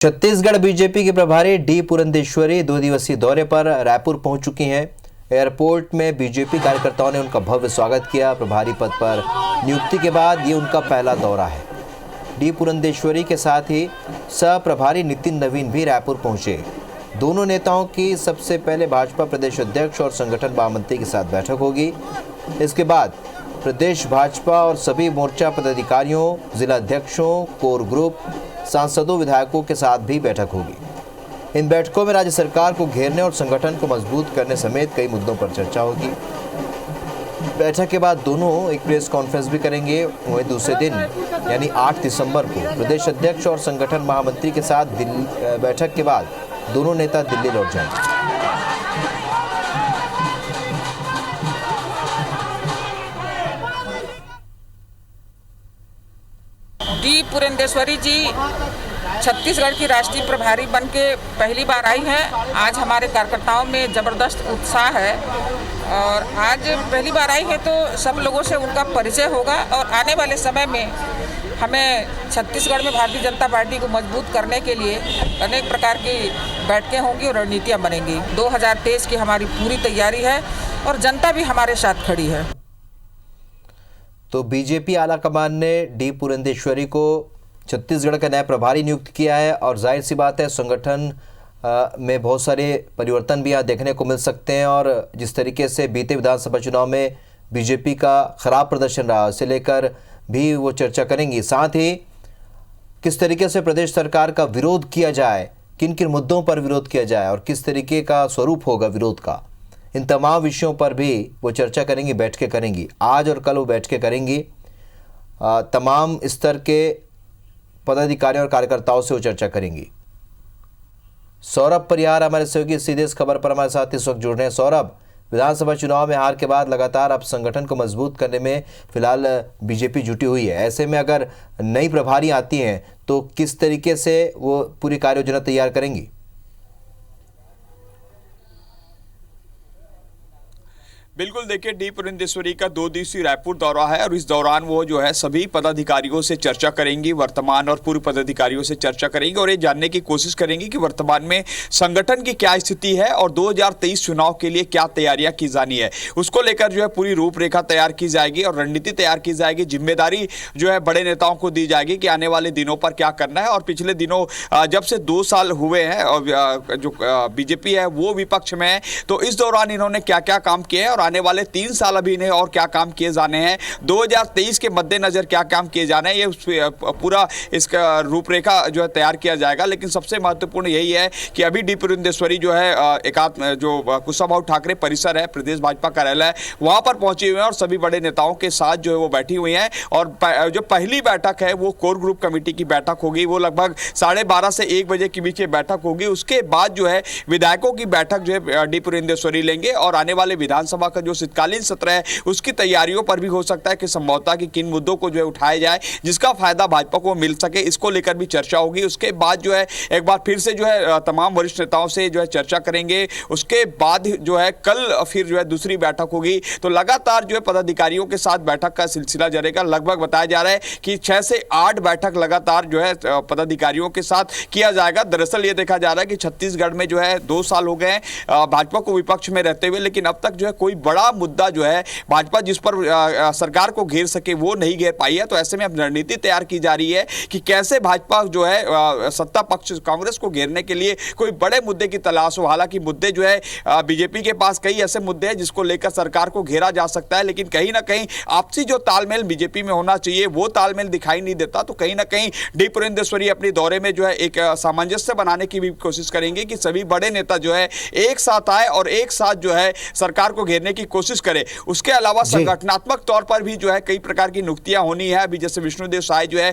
Chhattisgarh BJP के प्रभारी D Purandeswari 2 दिवसीय दौरे पर रायपुर पहुंच चुकी हैं। एयरपोर्ट में बीजेपी कार्यकर्ताओं ने उनका भव्य स्वागत किया। प्रभारी पद पर नियुक्ति के बाद ये उनका पहला दौरा है। डी पुरंदेश्वरी के साथ ही सह प्रभारी नितिन नवीन भी रायपुर पहुंचे। दोनों नेताओं की सबसे पहले भाजपा प्रदेश अध्यक्ष और संगठन महामंत्री के साथ बैठक होगी। इसके बाद प्रदेश भाजपा और सभी मोर्चा पदाधिकारियों, जिला अध्यक्षों, कोर ग्रुप, सांसदों, विधायकों के साथ भी बैठक होगी। इन बैठकों में राज्य सरकार को घेरने और संगठन को मजबूत करने समेत कई मुद्दों पर चर्चा होगी। बैठक के बाद दोनों एक प्रेस कॉन्फ्रेंस भी करेंगे। वहीं दूसरे दिन यानी 8 दिसंबर को प्रदेश अध्यक्ष और संगठन महामंत्री के साथ बैठक के बाद दोनों नेता दिल्ली लौट जाएंगे। डी पुरंदेश्वरी जी छत्तीसगढ़ की राष्ट्रीय प्रभारी बन के पहली बार आई हैं। आज हमारे कार्यकर्ताओं में ज़बरदस्त उत्साह है और आज पहली बार आई है तो सब लोगों से उनका परिचय होगा और आने वाले समय में हमें छत्तीसगढ़ में भारतीय जनता पार्टी को मजबूत करने के लिए अनेक प्रकार की बैठकें होंगी और रणनीतियाँ बनेंगी। 2023 की हमारी पूरी तैयारी है और जनता भी हमारे साथ खड़ी है। तो बीजेपी आलाकमान ने डी पुरंदेश्वरी को छत्तीसगढ़ का नया प्रभारी नियुक्त किया है और जाहिर सी बात है संगठन में बहुत सारे परिवर्तन भी यहाँ देखने को मिल सकते हैं। और जिस तरीके से बीते विधानसभा चुनाव में बीजेपी का खराब प्रदर्शन रहा, उसे लेकर भी वो चर्चा करेंगी। साथ ही किस तरीके से प्रदेश सरकार का विरोध किया जाए, किन किन मुद्दों पर विरोध किया जाए और किस तरीके का स्वरूप होगा विरोध का, इन तमाम विषयों पर भी वो चर्चा करेंगी, बैठकें करेंगी। आज और कल वो बैठकें करेंगी। तमाम स्तर के पदाधिकारियों और कार्यकर्ताओं से वो चर्चा करेंगी। सौरभ परिहार हमारे सहयोगी सीधे इस खबर पर हमारे साथ इस वक्त जुड़ रहे हैं। सौरभ, विधानसभा चुनाव में हार के बाद लगातार अब संगठन को मजबूत करने में फिलहाल बीजेपी जुटी हुई है। ऐसे में अगर नई प्रभारी आती हैं तो किस तरीके से वो पूरी कार्य योजना तैयार करेंगी? बिल्कुल, देखिए डी पुरंदेश्वरी का 2 दिवसीय रायपुर दौरा है और इस दौरान वो जो है सभी पदाधिकारियों से चर्चा करेंगी, वर्तमान और पूर्व पदाधिकारियों से चर्चा करेंगी और ये जानने की कोशिश करेंगी कि वर्तमान में संगठन की क्या स्थिति है और 2023 चुनाव के लिए क्या तैयारियां की जानी है। उसको लेकर जो है पूरी रूपरेखा तैयार की जाएगी और रणनीति तैयार की जाएगी। जिम्मेदारी जो है बड़े नेताओं को दी जाएगी कि आने वाले दिनों पर क्या करना है। और पिछले दिनों जब से 2 साल हुए हैं और जो बीजेपी है वो विपक्ष में है, तो इस दौरान इन्होंने क्या क्या काम किए हैं और आने वाले 3 साल अभी इन्हें और क्या काम किए जाने हैं, 2023 के मद्देनजर क्या काम किए जाने हैं, ये पूरा इसका रूपरेखा जो है तैयार किया जाएगा। लेकिन सबसे महत्वपूर्ण यही है कि अभी डी पुरंदेश्वरी जो है जो कुशाभाऊ ठाकरे परिसर है, प्रदेश भाजपा कार्यालय, वहां पर पहुंची हुई है और सभी बड़े नेताओं के साथ जो है वो बैठी हुई हैं। और जो पहली बैठक है वो कोर ग्रुप कमेटी की बैठक होगी। वो लगभग 12:30 से 1 बजे के बीच बैठक होगी। उसके बाद जो है विधायकों की बैठक जो है डी पुरंदेश्वरी लेंगे और आने वाले विधानसभा का जो शीतकालीन सत्र है उसकी तैयारियों पर भी हो सकता है कि संभवतः कि किन मुद्दों को जो है उठाया जाए जिसका फायदा भाजपा को मिल सके, इसको लेकर भी चर्चा होगी। उसके बाद जो है एक बार फिर से जो है तमाम वरिष्ठ नेताओं से जो है चर्चा करेंगे। उसके बाद जो है कल फिर जो है दूसरी बैठक होगी। तो लगातार जो है पदाधिकारियों के साथ बैठक का सिलसिला जारी रहेगा। लगभग बताया जा रहा है कि 6 से 8 बैठक लगातार जो है पदाधिकारियों के साथ किया जाएगा। दरअसल ये देखा जा रहा है कि छत्तीसगढ़ में जो है 2 साल हो गए भाजपा को विपक्ष में रहते हुए, लेकिन अब तक जो है कोई बड़ा मुद्दा जो है भाजपा जिस पर सरकार को घेर सके वो नहीं घेर पाई है। तो ऐसे में अब रणनीति तैयार की जा रही है कि कैसे भाजपा जो है सत्ता पक्ष कांग्रेस को घेरने के लिए कोई बड़े मुद्दे की तलाश हो। हालांकि मुद्दे जो है बीजेपी के पास कई ऐसे मुद्दे हैं जिसको लेकर सरकार को घेरा जा सकता है, लेकिन कहीं ना कहीं आपसी जो तालमेल बीजेपी में होना चाहिए वो तालमेल दिखाई नहीं देता। तो कहीं ना कहीं डी पुरंदेश्वरी अपने दौरे में जो है एक सामंजस्य बनाने की भी कोशिश करेंगे कि सभी बड़े नेता जो है एक साथ आए और एक साथ जो है सरकार को घेरने की कोशिश करे। उसके अलावा संगठनात्मक तौर पर भी जो है कई प्रकार की नियुक्तियां होनी है। अभी जैसे विष्णुदेव साय जो है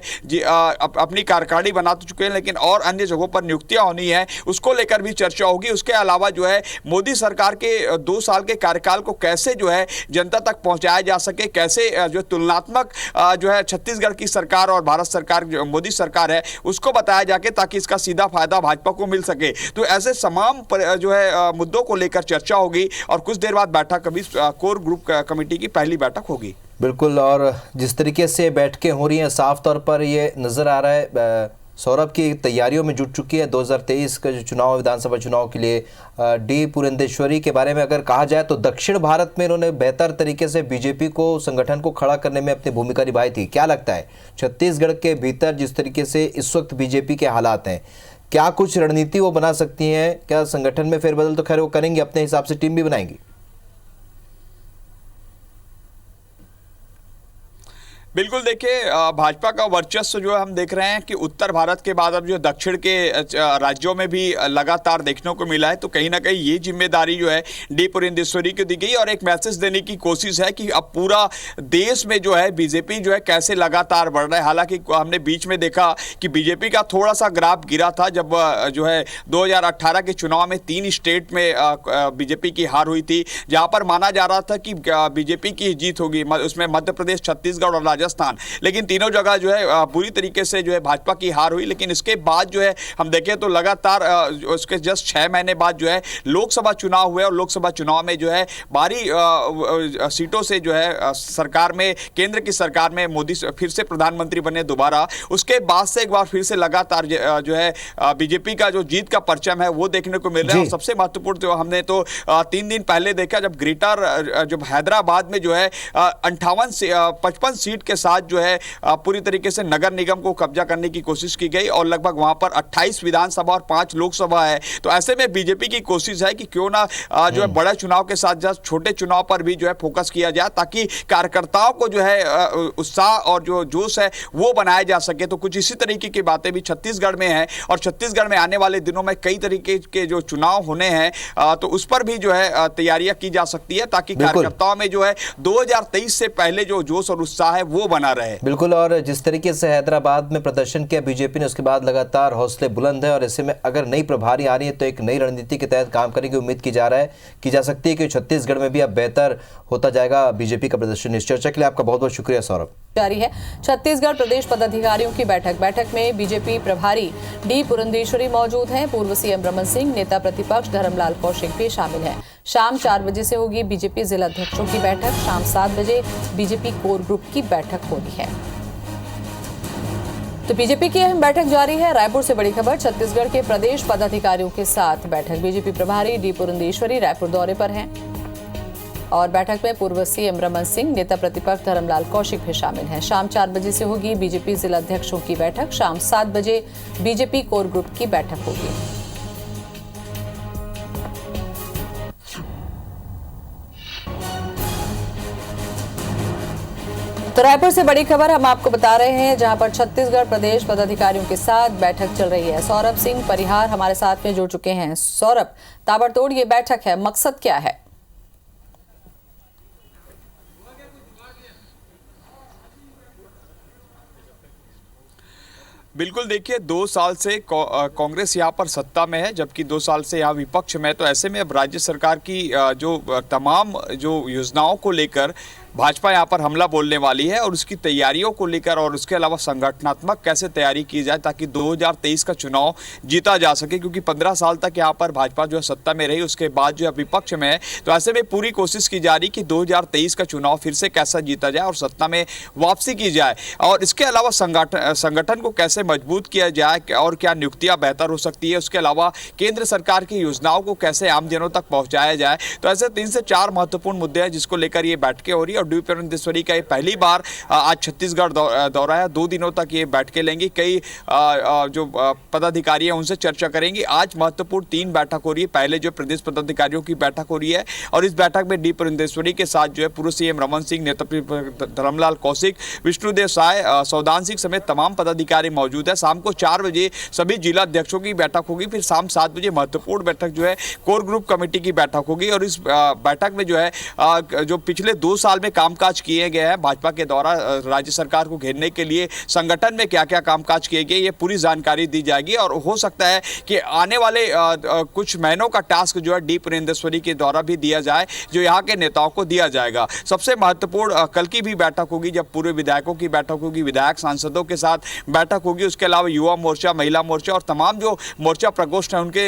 अपनी कार्यकारिणी बना तो चुके हैं, लेकिन और अन्य जगहों पर नियुक्तियां होनी है, उसको लेकर भी चर्चा होगी। उसके अलावा जो है मोदी सरकार के 2 साल के कार्यकाल को कैसे जो है जनता तक पहुंचाया जा सके, कैसे जो तुलनात्मक जो है छत्तीसगढ़ की सरकार और भारत सरकार जो मोदी सरकार है उसको बताया जाके ताकि इसका सीधा फायदा भाजपा को मिल सके। तो ऐसे तमाम जो है मुद्दों को लेकर चर्चा होगी और कुछ देर बाद बैठक अभी कोर ग्रुप कमेटी की पहली बैठक होगी। बिल्कुल, और जिस तरीके से बैठकें हो रही हैं साफ तौर पर ये नज़र आ रहा है सौरभ की तैयारियों में जुट चुकी है 2023 का जो चुनाव, विधानसभा चुनाव के लिए। डी पुरंदेश्वरी के बारे में अगर कहा जाए तो दक्षिण भारत में इन्होंने बेहतर तरीके से बीजेपी को, संगठन को खड़ा करने में अपनी भूमिका निभाई थी। क्या लगता है छत्तीसगढ़ के भीतर जिस तरीके से इस वक्त बीजेपी के हालात हैं, क्या कुछ रणनीति वो बना सकती हैं? क्या संगठन में फेरबदल तो खैर वो करेंगे, अपने हिसाब से टीम भी बनाएंगी? बिल्कुल, देखिए भाजपा का वर्चस्व जो है हम देख रहे हैं कि उत्तर भारत के बाद अब जो दक्षिण के राज्यों में भी लगातार देखने को मिला है। तो कहीं ना कहीं ये जिम्मेदारी जो है डी पुरंदेश्वरी को दी गई और एक मैसेज देने की कोशिश है कि अब पूरा देश में जो है बीजेपी जो है कैसे लगातार बढ़ रहा है। हालांकि हमने बीच में देखा कि बीजेपी का थोड़ा सा ग्राफ गिरा था जब जो है 2018 के चुनाव में 3 स्टेट में बीजेपी की हार हुई थी, जहां पर माना जा रहा था कि बीजेपी की जीत होगी, उसमें मध्य प्रदेश, छत्तीसगढ़ और राजस्थान। लेकिन तीनों जगह जो है बुरी तरीके से जो है भाजपा की हार हुई। लेकिन इसके बाद जो है हम देखें तो लगातार उसके जस्ट 6 महीने बाद जो है लोकसभा चुनाव हुए और लोकसभा चुनाव में जो है भारी सीटों से जो है सरकार में, केंद्र की सरकार में मोदी फिर से प्रधानमंत्री बने दोबारा। उसके बाद से एक बार फिर से लगातार जो है बीजेपी का जो जीत का परचम है वो देखने को मिल रहा है। और सबसे महत्वपूर्ण जो हमने तो 3 दिन पहले देखा जब ग्रेटर जो हैदराबाद में जो है 55 सीट के साथ जो है पूरी तरीके से नगर निगम को कब्जा करने की कोशिश की गई और लगभग वहां पर 28 विधानसभा और 5 लोकसभा है। तो ऐसे में बीजेपी की कोशिश है कि क्यों ना जो है बड़े चुनाव के साथ साथ छोटे चुनाव पर भी जो है फोकस किया जाए ताकि कार्यकर्ताओं को जो है उत्साह और जो जोश है वो बनाया जा सके। तो कुछ इसी तरीके की बातें भी छत्तीसगढ़ में है और छत्तीसगढ़ में आने वाले दिनों में कई तरीके के जो चुनाव होने हैं तो उस पर भी जो है तैयारियां की जा सकती है ताकि कार्यकर्ताओं में जो है 2023 से पहले जो जोश और उत्साह है वो बना रहे। बिल्कुल, और जिस तरीके से हैदराबाद में प्रदर्शन किया बीजेपी ने, उसके बाद लगातार हौसले बुलंद है और ऐसे में अगर नई प्रभारी आ रही है तो एक नई रणनीति के तहत काम करने की उम्मीद की जा सकती है कि छत्तीसगढ़ में भी अब बेहतर होता जाएगा बीजेपी का प्रदर्शन। इस चर्चा के लिए आपका बहुत बहुत शुक्रिया सौरभ। जारी है छत्तीसगढ़ प्रदेश पदाधिकारियों की बैठक में बीजेपी प्रभारी डी पुरंदेश्वरी मौजूद हैं। पूर्व सीएम रमन सिंह, नेता प्रतिपक्ष धर्मलाल कौशिक भी शामिल हैं। शाम 4 बजे से होगी बीजेपी जिला अध्यक्षों की बैठक। शाम 7 बजे बीजेपी कोर ग्रुप की बैठक होनी है। तो बीजेपी की अहम बैठक जारी है। रायपुर से बड़ी खबर, छत्तीसगढ़ के प्रदेश पदाधिकारियों के साथ बैठक। बीजेपी प्रभारी डी पुरंदेश्वरी रायपुर दौरे पर हैं और बैठक में पूर्व सीएम रमन सिंह, नेता प्रतिपक्ष धर्मलाल कौशिक भी शामिल हैं। शाम 4 बजे से होगी बीजेपी जिला अध्यक्षों की बैठक। शाम 7 बजे बीजेपी कोर ग्रुप की बैठक होगी। तो रायपुर से बड़ी खबर हम आपको बता रहे हैं, जहां पर छत्तीसगढ़ प्रदेश पदाधिकारियों के साथ बैठक चल रही है। सौरभ सिंह परिहार हमारे साथ में जुड़ चुके हैं। सौरभ, ताबड़तोड़ ये बैठक है, मकसद क्या है? बिल्कुल, देखिए 2 साल से कांग्रेस यहाँ पर सत्ता में है जबकि 2 साल से यहाँ विपक्ष में है। तो ऐसे में अब राज्य सरकार की जो तमाम जो योजनाओं को लेकर भाजपा यहाँ पर हमला बोलने वाली है और उसकी तैयारियों को लेकर और उसके अलावा संगठनात्मक कैसे तैयारी की जाए ताकि 2023 का चुनाव जीता जा सके, क्योंकि 15 साल तक यहाँ पर भाजपा जो है सत्ता में रही, उसके बाद जो है विपक्ष में है। तो ऐसे में पूरी कोशिश की जा रही कि 2023 का चुनाव फिर से कैसा जीता जाए और सत्ता में वापसी की जाए और इसके अलावा संगठन को कैसे मजबूत किया जाए और क्या नियुक्तियां बेहतर हो सकती है, उसके अलावा केंद्र सरकार की योजनाओं को कैसे आमजनों तक पहुंचाया जाए। तो ऐसे 3 से 4 महत्वपूर्ण मुद्दे हैं जिसको लेकर ये बैठकें हो रही है और डी पुरंदेश्वरी का ये पहली बार आज छत्तीसगढ़ दौरा है। 2 दिनों तक ये बैठकें लेंगी। कई जो पदाधिकारी हैं उनसे चर्चा करेंगी। आज महत्वपूर्ण 3 बैठक हो रही है। पहले जो प्रदेश पदाधिकारियों की बैठक हो रही है और इस बैठक में डी पुरंदेश्वरी के साथ जो है पूर्व सीएम रमन सिंह, नेता धर्मलाल कौशिक, विष्णुदेव साय, सौदान सिंह समेत तमाम पदाधिकारी मौजूद है। शाम को 4 बजे सभी जिला अध्यक्षों की बैठक होगी। फिर शाम 7 बजे महत्वपूर्ण बैठक जो है कोर ग्रुप कमेटी की बैठक होगी और इस बैठक में जो है जो पिछले 2 साल में कामकाज किए गए हैं भाजपा के द्वारा राज्य सरकार को घेरने के लिए, संगठन में क्या क्या कामकाज किए गए, ये पूरी जानकारी दी जाएगी और हो सकता है कि आने वाले कुछ महीनों का टास्क जो है डी पुरंदेश्वरी के द्वारा भी दिया जाए, जो यहाँ के नेताओं को दिया जाएगा। सबसे महत्वपूर्ण कल की भी बैठक होगी जब पूर्व विधायकों की बैठक होगी, विधायक सांसदों के साथ बैठक होगी। उसके अलावा युवा मोर्चा, महिला मोर्चा और तमाम जो मोर्चा प्रकोष्ठ है उनके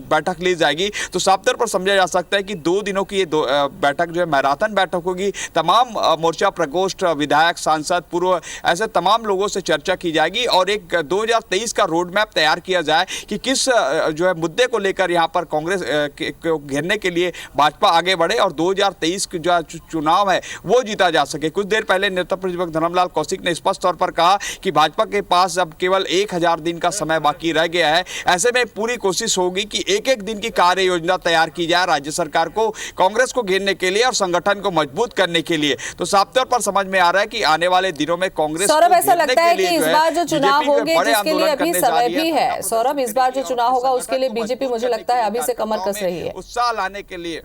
बैठक ली जाएगी। तो साफ तौर पर समझा जा सकता है कि 2 दिनों की ये बैठक जो है मैराथन बैठक होगी तमाम मोर्चा प्रकोष्ठ, विधायक, सांसद, पूर्व, ऐसे तमाम लोगों से चर्चा की जाएगी और एक 2023 का रोड मैप तैयार किया जाए कि किस जो है मुद्दे को लेकर यहाँ पर कांग्रेस को घेरने के लिए भाजपा आगे बढ़े और 2023 का जो चुनाव है वो जीता जा सके। कुछ देर पहले नेता प्रतिपक्ष धर्मलाल कौशिक ने स्पष्ट तौर पर कहा कि भाजपा के पास अब केवल 1000 दिन का समय बाकी रह गया है। ऐसे में पूरी कोशिश होगी कि एक एक दिन की कार्य योजना तैयार की जाए राज्य सरकार को कांग्रेस को घेरने के लिए और संगठन को मजबूत करने के लिए। तो साफ तौर पर समझ में आ रहा है कि आने वाले दिनों में कांग्रेस सौरभ, ऐसा लगता है कि इस बार जो चुनाव होंगे जिसके लिए अभी समय भी है, सौरभ, इस बार जो चुनाव होगा उसके लिए बीजेपी मुझे लगता है अभी से कमर कस रही है, उत्साह लाने के लिए।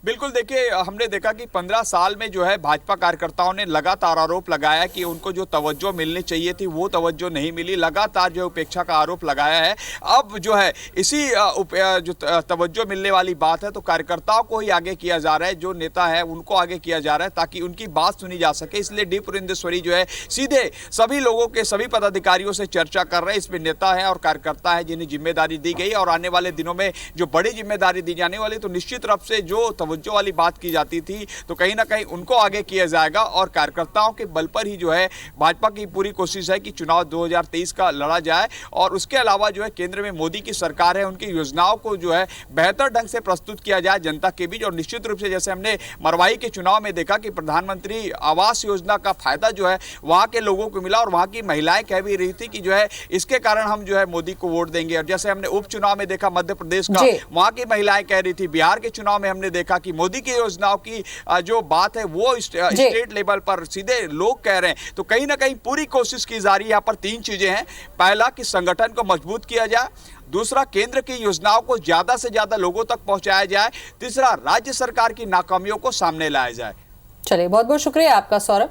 बिल्कुल, देखिए हमने देखा कि 15 साल में जो है भाजपा कार्यकर्ताओं ने लगातार आरोप लगाया कि उनको जो तवज्जो मिलनी चाहिए थी वो तवज्जो नहीं मिली, लगातार जो उपेक्षा का आरोप लगाया है। अब जो है इसी जो तवज्जो मिलने वाली बात है तो कार्यकर्ताओं को ही आगे किया जा रहा है, जो नेता है उनको आगे किया जा रहा है ताकि उनकी बात सुनी जा सके। इसलिए डी पुरंदेश्वरी जो है सीधे सभी लोगों के, सभी पदाधिकारियों से चर्चा कर रहे हैं। इसमें नेता है और कार्यकर्ता है जिन्हें जिम्मेदारी दी गई और आने वाले दिनों में जो बड़ी जिम्मेदारी दी जाने वाली, तो निश्चित रूप से जो तवज्जो वाली बात की जाती थी तो कहीं ना कहीं उनको आगे किया जाएगा और कार्यकर्ताओं के बल पर ही जो है भाजपा की पूरी कोशिश है कि चुनाव 2023 का लड़ा जाए। और उसके अलावा जो है केंद्र में मोदी की सरकार है, उनकी योजनाओं को जो है बेहतर ढंग से प्रस्तुत किया जाए जनता के बीच। और निश्चित रूप से जैसे हमने मरवाई के चुनाव में देखा कि प्रधानमंत्री आवास योजना का फायदा जो है वहां के लोगों को मिला और वहां की महिलाएं कह भी रही थी कि जो है इसके कारण हम जो है मोदी को वोट देंगे। और जैसे हमने उपचुनाव में देखा मध्य प्रदेश का, वहां की महिलाएं कह रही थी। बिहार के चुनाव में हमने देखा कि मोदी की योजनाओं की जो बात है वो स्टेट लेवल पर सीधे लोग कह रहे हैं। तो कहीं ना कहीं पूरी कोशिश की जा रही है। यहाँ पर 3 चीजें हैं। पहला कि संगठन को मजबूत किया जाए, दूसरा केंद्र की योजनाओं को ज्यादा से ज्यादा लोगों तक पहुंचाया जाए, तीसरा राज्य सरकार की नाकामियों को सामने लाया जाए। चलिए, बहुत बहुत शुक्रिया आपका सौरभ।